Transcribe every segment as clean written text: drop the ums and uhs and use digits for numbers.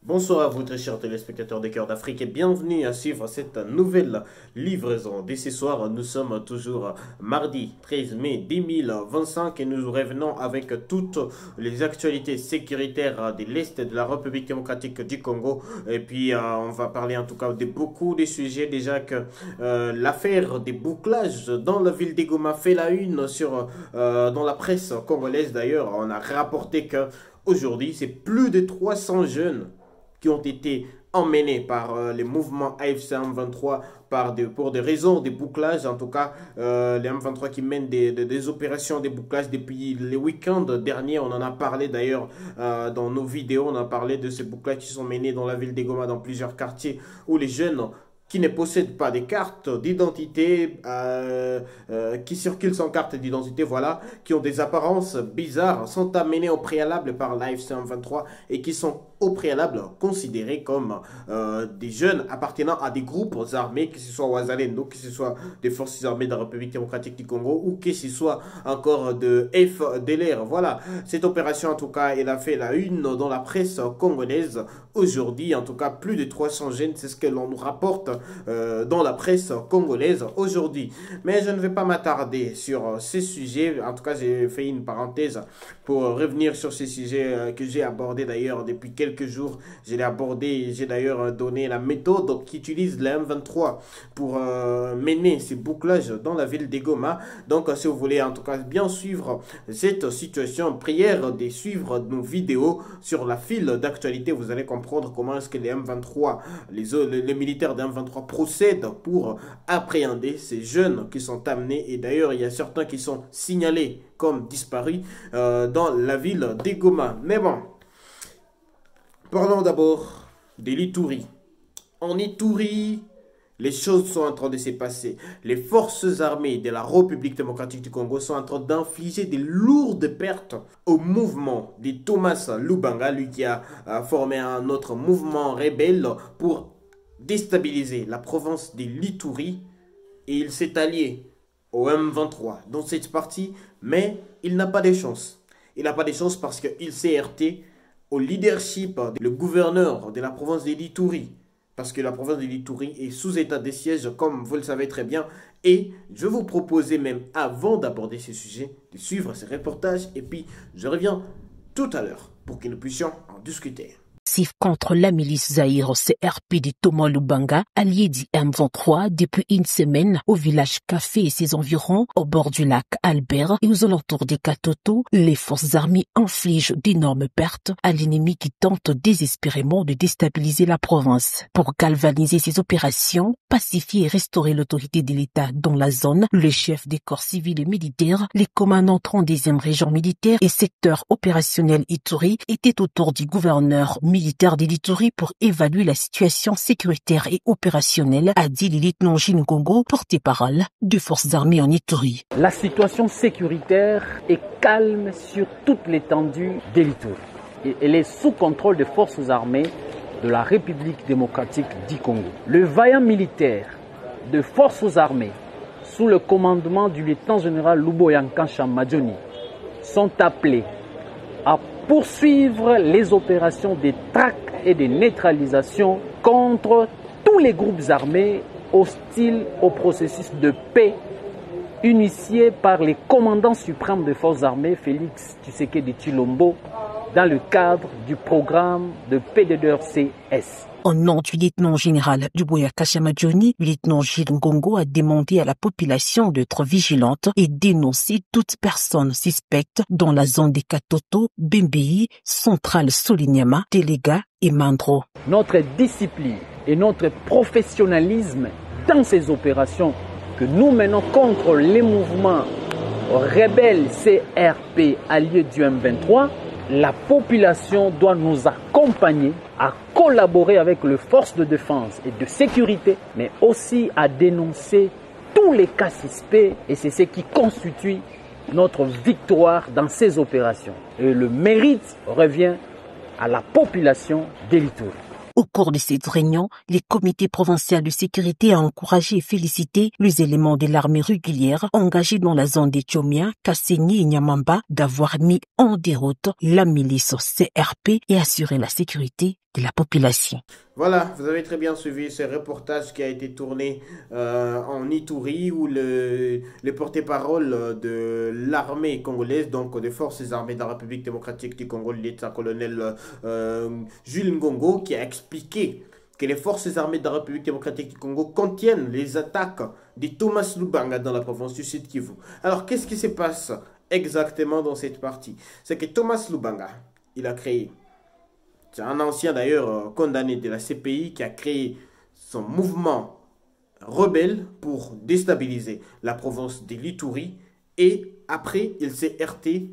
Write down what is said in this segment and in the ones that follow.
Bonsoir à vous très chers téléspectateurs des Cœurs d'Afrique et bienvenue à suivre cette nouvelle livraison. Dès ce soir, nous sommes toujours mardi 13 mai 2025 et nous revenons avec toutes les actualités sécuritaires de l'Est de la République démocratique du Congo. Et puis on va parler en tout cas de beaucoup de sujets. Déjà que l'affaire des bouclages dans la ville de Goma fait la une dans la presse congolaise. D'ailleurs, on a rapporté que aujourd'hui, c'est plus de 300 jeunes qui ont été emmenés par les mouvements AFC M23 pour des raisons de bouclage. En tout cas, les M23 qui mènent des opérations de bouclage depuis les week-ends derniers. On en a parlé d'ailleurs dans nos vidéos. On a parlé de ces bouclages qui sont menés dans la ville de Goma, dans plusieurs quartiers où les jeunes qui ne possèdent pas des cartes d'identité, qui circulent sans carte d'identité, voilà, qui ont des apparences bizarres, sont amenés au préalable par l'AFC M23 et qui sont au préalable considérés comme des jeunes appartenant à des groupes armés, que ce soit Wazalendo, que ce soit des forces armées de la République démocratique du Congo ou que ce soit encore de FDLR. Voilà, cette opération en tout cas, elle a fait la une dans la presse congolaise aujourd'hui. En tout cas, plus de 300 jeunes, c'est ce que l'on nous rapporte dans la presse congolaise aujourd'hui. Mais je ne vais pas m'attarder sur ces sujets. En tout cas, j'ai fait une parenthèse pour revenir sur ces sujets que j'ai abordés d'ailleurs depuis quelques jours. Je l'ai abordé, j'ai d'ailleurs donné la méthode qu'utilise la M23 pour mener ces bouclages dans la ville de Goma. Donc, si vous voulez en tout cas bien suivre cette situation, prière de suivre nos vidéos sur la file d'actualité. Vous allez comprendre comment est-ce que les M23, les militaires de M23 procèdent pour appréhender ces jeunes qui sont amenés. Et d'ailleurs, il y a certains qui sont signalés comme disparus dans la ville de Goma. Mais bon, parlons d'abord de l'Ituri. En Ituri, les choses sont en train de se passer. Les forces armées de la République démocratique du Congo sont en train d'infliger des lourdes pertes au mouvement de Thomas Lubanga, lui qui a formé un autre mouvement rebelle pour déstabiliser la province de l'Ituri. Et il s'est allié au M23 dans cette partie, mais il n'a pas de chance. Il n'a pas de chance parce qu'il s'est heurté au leadership du gouverneur de la province de l'Ituri. Parce que la province de l'Ituri est sous état de siège, comme vous le savez très bien. Et je vous proposais même, avant d'aborder ce sujet, de suivre ces reportages. Et puis, je reviens tout à l'heure pour que nous puissions en discuter. Contre la milice Zaïre CRP de Thomas Lubanga, allié du M23 depuis une semaine au village Café et ses environs, au bord du lac Albert et aux alentours des Katoto, les forces armées infligent d'énormes pertes à l'ennemi qui tente désespérément de déstabiliser la province. Pour galvaniser ces opérations, pacifier et restaurer l'autorité de l'État dans la zone, les chefs des corps civils et militaires, les commandants 30e région militaire et secteur opérationnel Ituri étaient autour du gouverneur militaire de l'Ituri pour évaluer la situation sécuritaire et opérationnelle, a dit le lieutenant Jean Congo, porte-parole des forces armées en Ituri. La situation sécuritaire est calme sur toute l'étendue de l'Ituri. Elle est sous contrôle des forces armées de la République démocratique du Congo. Le vaillant militaire de forces armées, sous le commandement du lieutenant-général Luboyankancha Madjoni, sont appelés à poursuivre les opérations de traque et de neutralisation contre tous les groupes armés hostiles au processus de paix initié par les commandants suprêmes des forces armées, Félix Tshisekedi Tshilombo, dans le cadre du programme de PDDRCS. Au nom du lieutenant-général Luboyankancha Madjoni, le lieutenant Gilles Ngongo a demandé à la population d'être vigilante et dénoncer toute personne suspecte dans la zone des Katoto, Bembei, Centrale Solignama, Telega et Mandro. Notre discipline et notre professionnalisme dans ces opérations que nous menons contre les mouvements rebelles CRP alliés du M23, la population doit nous accompagner à collaborer avec les forces de défense et de sécurité, mais aussi à dénoncer tous les cas suspects, et c'est ce qui constitue notre victoire dans ces opérations. Et le mérite revient à la population de l'Ituri. Au cours de cette réunion, les comités provinciaux de sécurité ont encouragé et félicité les éléments de l'armée régulière engagés dans la zone des Tchomia, Kassenyi et Nyamamba d'avoir mis en déroute la milice CRP et assuré la sécurité de la population. Voilà, vous avez très bien suivi ce reportage qui a été tourné en Ituri où le porte-parole de l'armée congolaise, donc des forces armées de la République démocratique du Congo, le lieutenant-colonel Jules Ngongo, qui a expliqué que les forces armées de la République démocratique du Congo contiennent les attaques de Thomas Lubanga dans la province du Sud Kivu. Alors, qu'est-ce qui se passe exactement dans cette partie? C'est que Thomas Lubanga, il a créé... C'est un ancien d'ailleurs condamné de la CPI qui a créé son mouvement rebelle pour déstabiliser la province de l'Ituri. Et après, il s'est heurté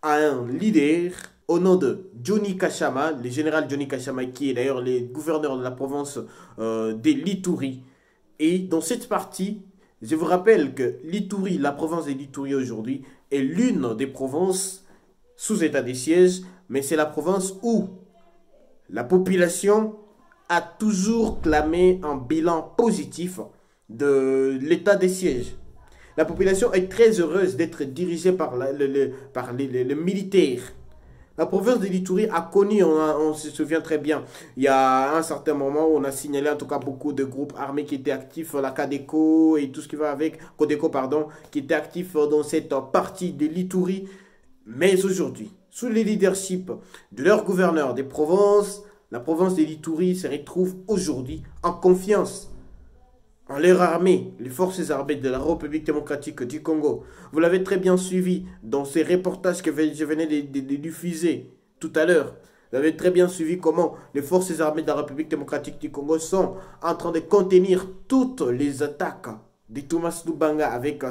à un leader au nom de Johnny Kachama, le général Johnny Kachama, qui est d'ailleurs le gouverneur de la province de l'Ituri. Et dans cette partie, je vous rappelle que l'Ituri, la province de l'Ituri aujourd'hui, est l'une des provinces sous état de siège, mais c'est la province où la population a toujours clamé un bilan positif de l'état des sièges. La population est très heureuse d'être dirigée par les militaires. La province de l'Ituri a connu, on se souvient très bien, il y a un certain moment où on a signalé en tout cas beaucoup de groupes armés qui étaient actifs, la Cadeco et tout ce qui va avec, Codeco pardon, qui étaient actifs dans cette partie de l'Ituri. Mais aujourd'hui, sous le leadership de leur gouverneur des provinces, la province de l'Ituri se retrouve aujourd'hui en confiance en leur armée, les forces armées de la République démocratique du Congo. Vous l'avez très bien suivi dans ces reportages que je venais de diffuser tout à l'heure. Vous avez très bien suivi comment les forces armées de la République démocratique du Congo sont en train de contenir toutes les attaques de Thomas Lubanga avec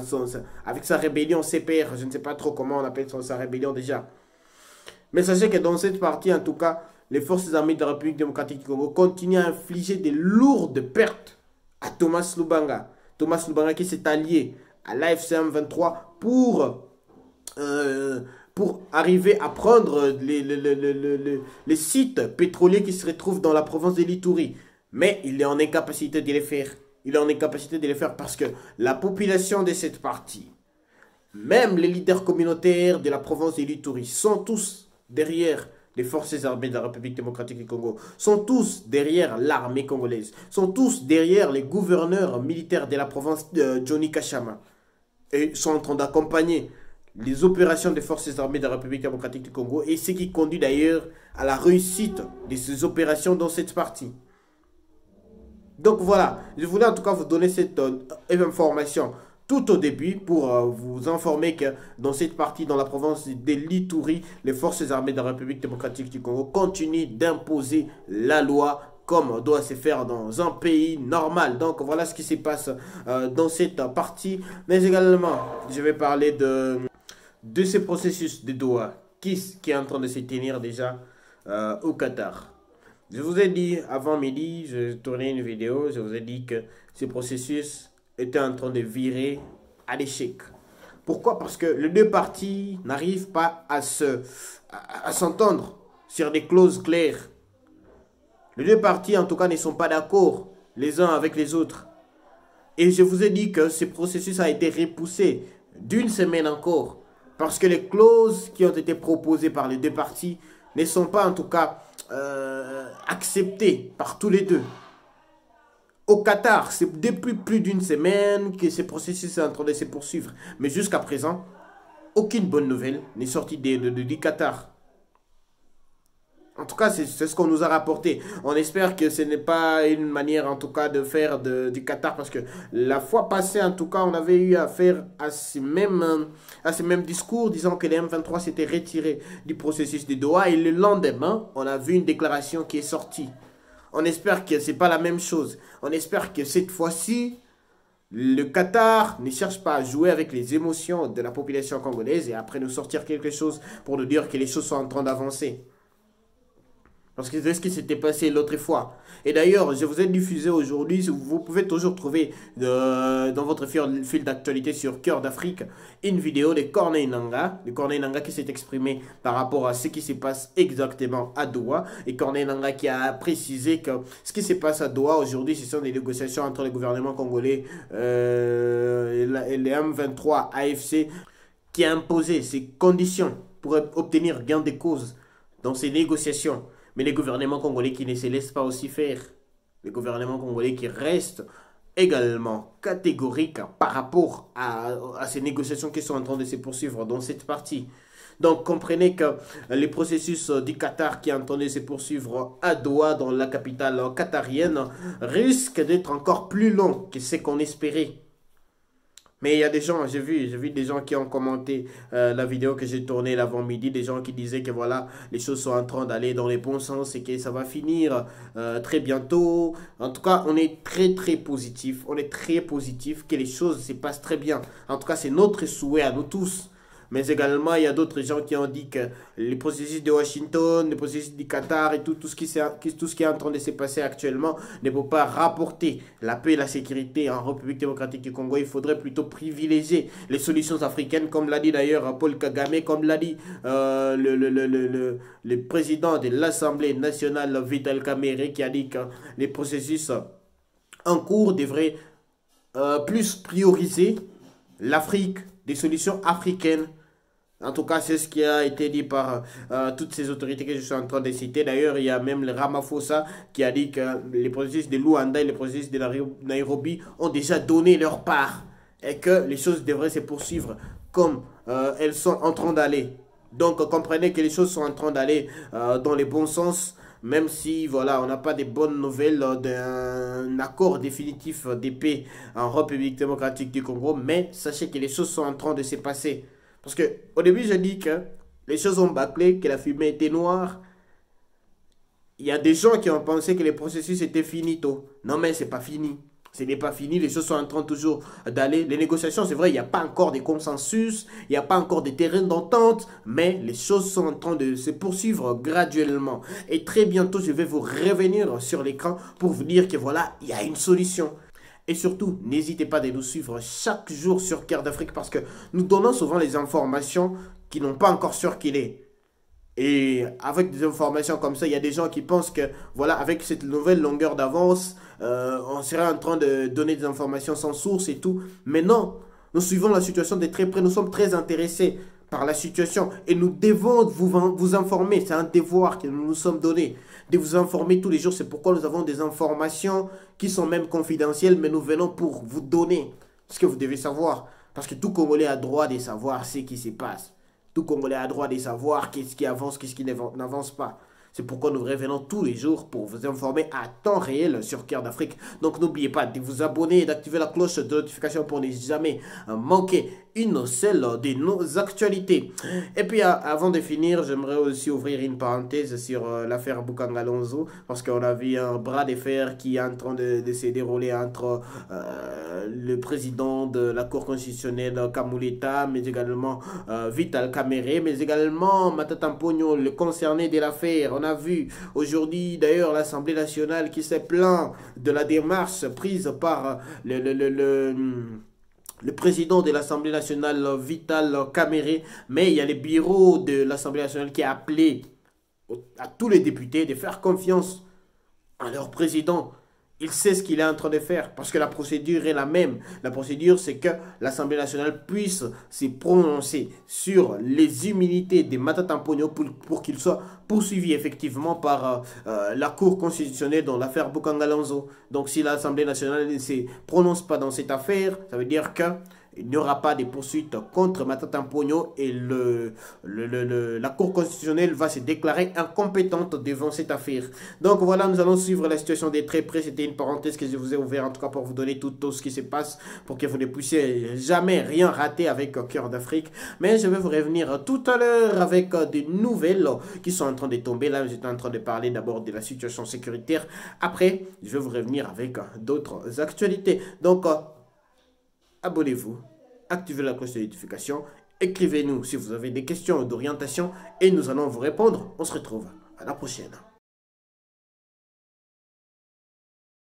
sa rébellion CPR. Je ne sais pas trop comment on appelle sa rébellion déjà. Mais sachez que dans cette partie, en tout cas, les forces armées de la République démocratique du Congo continuent à infliger de lourdes pertes à Thomas Lubanga. Thomas Lubanga qui s'est allié à l'AFC M23 pour arriver à prendre les sites pétroliers qui se retrouvent dans la province de l'Ituri. Mais il est en incapacité de les faire. Il est en incapacité de les faire parce que la population de cette partie, même les leaders communautaires de la province de l'Ituri, sont tous derrière les forces armées de la République démocratique du Congo, sont tous derrière l'armée congolaise, sont tous derrière les gouverneurs militaires de la province de Johnny Kachama et sont en train d'accompagner les opérations des forces armées de la République démocratique du Congo et ce qui conduit d'ailleurs à la réussite de ces opérations dans cette partie. Donc voilà, je voulais en tout cas vous donner cette information tout au début pour vous informer que dans cette partie, dans la province de l'Ituri, les forces armées de la République démocratique du Congo continuent d'imposer la loi comme doit se faire dans un pays normal. Donc voilà ce qui se passe dans cette partie. Mais également, je vais parler de ce processus de Doha qui est en train de se tenir déjà au Qatar. Je vous ai dit avant midi, je tournais une vidéo, je vous ai dit que ce processus était en train de virer à l'échec. Pourquoi? Parce que les deux parties n'arrivent pas à s'entendre sur des clauses claires. Les deux parties, en tout cas, ne sont pas d'accord les uns avec les autres. Et je vous ai dit que ce processus a été repoussé d'une semaine encore. Parce que les clauses qui ont été proposées par les deux parties ne sont pas, en tout cas, acceptées par tous les deux. Au Qatar, c'est depuis plus d'une semaine que ce processus est en train de se poursuivre. Mais jusqu'à présent, aucune bonne nouvelle n'est sortie du Qatar. En tout cas, c'est ce qu'on nous a rapporté. On espère que ce n'est pas une manière, en tout cas, de faire du Qatar. Parce que la fois passée, en tout cas, on avait eu affaire à ce même discours disant que les M23 s'étaient retirés du processus de Doha. Et le lendemain, on a vu une déclaration qui est sortie. On espère que ce n'est pas la même chose. On espère que cette fois-ci, le Qatar ne cherche pas à jouer avec les émotions de la population congolaise et après nous sortir quelque chose pour nous dire que les choses sont en train d'avancer. Parce que c'est ce qui s'était passé l'autre fois. Et d'ailleurs, je vous ai diffusé aujourd'hui, vous pouvez toujours trouver dans votre fil d'actualité sur Cœur d'Afrique, une vidéo de Corneille Nangaa qui s'est exprimé par rapport à ce qui se passe exactement à Doha. Et Corneille Nangaa qui a précisé que ce qui se passe à Doha aujourd'hui, ce sont des négociations entre le gouvernement congolais et les M23 AFC qui a imposé ces conditions pour obtenir gain de cause dans ces négociations. Mais les gouvernements congolais qui ne se laissent pas aussi faire. Les gouvernements congolais qui restent également catégoriques par rapport à ces négociations qui sont en train de se poursuivre dans cette partie. Donc comprenez que les processus du Qatar qui est en train de se poursuivre à Doha, dans la capitale qatarienne, risquent d'être encore plus longs que ce qu'on espérait. Mais il y a des gens, j'ai vu des gens qui ont commenté la vidéo que j'ai tournée l'avant-midi, des gens qui disaient que voilà, les choses sont en train d'aller dans les bons sens et que ça va finir très bientôt. En tout cas, on est très positif, que les choses se passent très bien. En tout cas, c'est notre souhait à nous tous. Mais également, il y a d'autres gens qui ont dit que les processus de Washington, les processus du Qatar et tout ce qui est en train de se passer actuellement ne peut pas rapporter la paix et la sécurité en République démocratique du Congo. Il faudrait plutôt privilégier les solutions africaines, comme l'a dit d'ailleurs Paul Kagame, comme l'a dit le président de l'Assemblée nationale, Vital Kamerhe, qui a dit que les processus en cours devraient plus prioriser l'Afrique, des solutions africaines. En tout cas, c'est ce qui a été dit par toutes ces autorités que je suis en train de citer. D'ailleurs, il y a même le Ramaphosa qui a dit que les processus de Luanda et les processus de Nairobi ont déjà donné leur part et que les choses devraient se poursuivre comme elles sont en train d'aller. Donc, comprenez que les choses sont en train d'aller dans les bons sens, même si voilà, on n'a pas de bonnes nouvelles d'un accord définitif de paix en République démocratique du Congo, mais sachez que les choses sont en train de se passer. Parce qu'au début, j'ai dit que les choses ont bâclé, que la fumée était noire. Il y a des gens qui ont pensé que le processus était finito. Non, mais ce n'est pas fini. Ce n'est pas fini, les choses sont en train toujours d'aller. Les négociations, c'est vrai, il n'y a pas encore de consensus, il n'y a pas encore de terrain d'entente, mais les choses sont en train de se poursuivre graduellement. Et très bientôt, je vais vous revenir sur l'écran pour vous dire que voilà, il y a une solution. Et surtout, n'hésitez pas de nous suivre chaque jour sur Cœur d'Afrique parce que nous donnons souvent les informations qui n'ont pas encore circulé. Et avec des informations comme ça, il y a des gens qui pensent que, voilà, avec cette nouvelle longueur d'avance, on serait en train de donner des informations sans source et tout. Mais non, nous suivons la situation de très près, nous sommes très intéressés par la situation et nous devons vous informer. C'est un devoir que nous nous sommes donnés, de vous informer tous les jours. C'est pourquoi nous avons des informations qui sont même confidentielles, mais nous venons pour vous donner ce que vous devez savoir. Parce que tout Congolais a droit de savoir ce qui se passe. Tout Congolais a droit de savoir qu'est-ce qui avance, qu'est-ce qui n'avance pas. C'est pourquoi nous revenons tous les jours pour vous informer à temps réel sur Cœur d'Afrique. Donc n'oubliez pas de vous abonner et d'activer la cloche de notification pour ne jamais manquer une seule de nos actualités. Et puis avant de finir, j'aimerais aussi ouvrir une parenthèse sur l'affaire Bukanga Lonzo, parce qu'on a vu un bras de fer qui est en train de se dérouler entre le président de la Cour constitutionnelle Kamuleta, mais également Vital Kamerhe, mais également Matata Mponyo, le concerné de l'affaire. On a vu aujourd'hui d'ailleurs l'Assemblée nationale qui s'est plaint de la démarche prise par le président de l'Assemblée nationale, Vital Kamerhe, mais il y a le bureau de l'Assemblée nationale qui a appelé à tous les députés de faire confiance à leur président. Il sait ce qu'il est en train de faire parce que la procédure est la même. La procédure, c'est que l'Assemblée nationale puisse se prononcer sur les immunités de Matata Mponyo pour qu'il soit poursuivi effectivement par la Cour constitutionnelle dans l'affaire Bukanga Lonzo. Donc si l'Assemblée nationale ne se prononce pas dans cette affaire, ça veut dire que il n'y aura pas de poursuites contre Matata Mponyo et la Cour constitutionnelle va se déclarer incompétente devant cette affaire. Donc voilà, nous allons suivre la situation de très près. C'était une parenthèse que je vous ai ouverte en tout cas pour vous donner tout ce qui se passe, pour que vous ne puissiez jamais rien rater avec Cœur d'Afrique. Mais je vais vous revenir tout à l'heure avec des nouvelles qui sont en train de tomber. Là, j'étais en train de parler d'abord de la situation sécuritaire. Après, je vais vous revenir avec d'autres actualités. Donc, abonnez-vous, activez la cloche de notification, écrivez-nous si vous avez des questions d'orientation et nous allons vous répondre. On se retrouve à la prochaine.